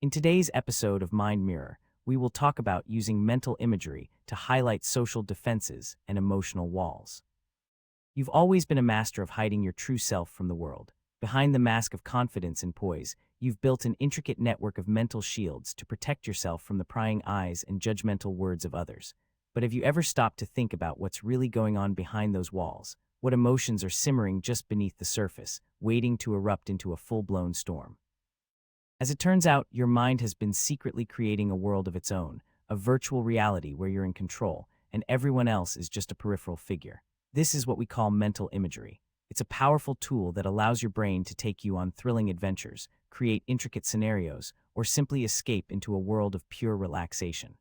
In today's episode of Mind Mirror, we will talk about using mental imagery to highlight social defenses and emotional walls. You've always been a master of hiding your true self from the world. Behind the mask of confidence and poise, you've built an intricate network of mental shields to protect yourself from the prying eyes and judgmental words of others. But have you ever stopped to think about what's really going on behind those walls? What emotions are simmering just beneath the surface, waiting to erupt into a full-blown storm? As it turns out, your mind has been secretly creating a world of its own, a virtual reality where you're in control, and everyone else is just a peripheral figure. This is what we call mental imagery. It's a powerful tool that allows your brain to take you on thrilling adventures, create intricate scenarios, or simply escape into a world of pure relaxation.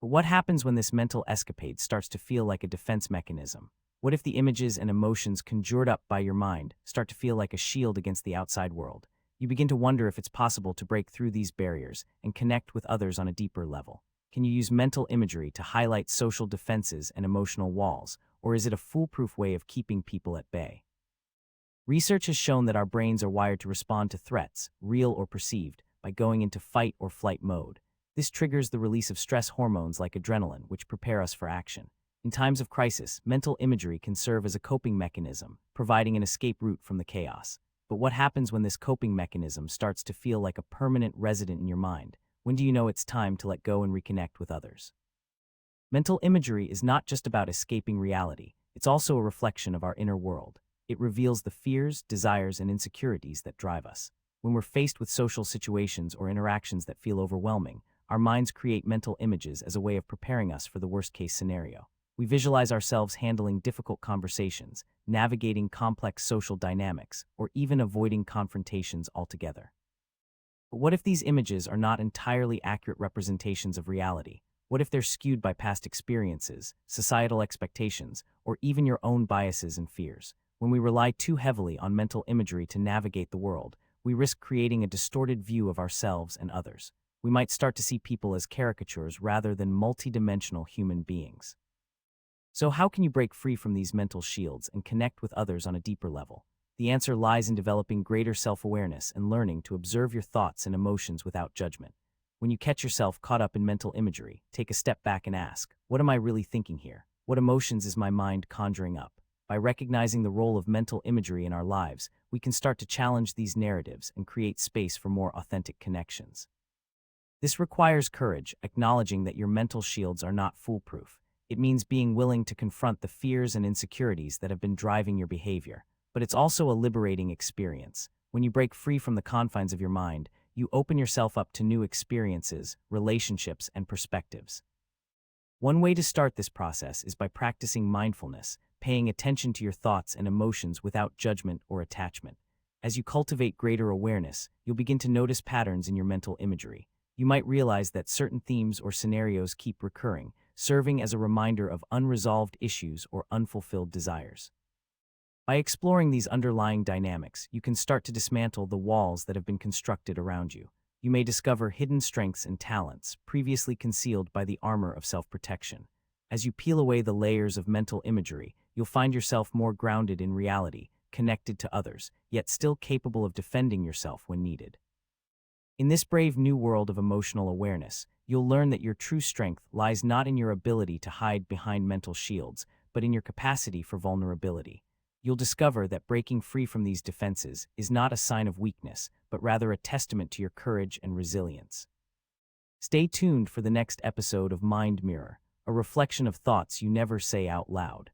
But what happens when this mental escapade starts to feel like a defense mechanism? What if the images and emotions conjured up by your mind start to feel like a shield against the outside world? You begin to wonder if it's possible to break through these barriers and connect with others on a deeper level. Can you use mental imagery to highlight social defenses and emotional walls, or is it a foolproof way of keeping people at bay? Research has shown that our brains are wired to respond to threats, real or perceived, by going into fight or flight mode. This triggers the release of stress hormones like adrenaline, which prepare us for action. In times of crisis, mental imagery can serve as a coping mechanism, providing an escape route from the chaos. But what happens when this coping mechanism starts to feel like a permanent resident in your mind? When do you know it's time to let go and reconnect with others? Mental imagery is not just about escaping reality, it's also a reflection of our inner world. It reveals the fears, desires, and insecurities that drive us. When we're faced with social situations or interactions that feel overwhelming, our minds create mental images as a way of preparing us for the worst-case scenario. We visualize ourselves handling difficult conversations, navigating complex social dynamics, or even avoiding confrontations altogether. But what if these images are not entirely accurate representations of reality? What if they're skewed by past experiences, societal expectations, or even your own biases and fears? When we rely too heavily on mental imagery to navigate the world, we risk creating a distorted view of ourselves and others. We might start to see people as caricatures rather than multidimensional human beings. So how can you break free from these mental shields and connect with others on a deeper level? The answer lies in developing greater self-awareness and learning to observe your thoughts and emotions without judgment. When you catch yourself caught up in mental imagery, take a step back and ask, what am I really thinking here? What emotions is my mind conjuring up? By recognizing the role of mental imagery in our lives, we can start to challenge these narratives and create space for more authentic connections. This requires courage, acknowledging that your mental shields are not foolproof. It means being willing to confront the fears and insecurities that have been driving your behavior. But it's also a liberating experience. When you break free from the confines of your mind, you open yourself up to new experiences, relationships, and perspectives. One way to start this process is by practicing mindfulness, paying attention to your thoughts and emotions without judgment or attachment. As you cultivate greater awareness, you'll begin to notice patterns in your mental imagery. You might realize that certain themes or scenarios keep recurring, serving as a reminder of unresolved issues or unfulfilled desires. By exploring these underlying dynamics, you can start to dismantle the walls that have been constructed around you. You may discover hidden strengths and talents previously concealed by the armor of self-protection. As you peel away the layers of mental imagery, you'll find yourself more grounded in reality, connected to others, yet still capable of defending yourself when needed. In this brave new world of emotional awareness, you'll learn that your true strength lies not in your ability to hide behind mental shields, but in your capacity for vulnerability. You'll discover that breaking free from these defenses is not a sign of weakness, but rather a testament to your courage and resilience. Stay tuned for the next episode of Mind Mirror, a reflection of thoughts you never say out loud.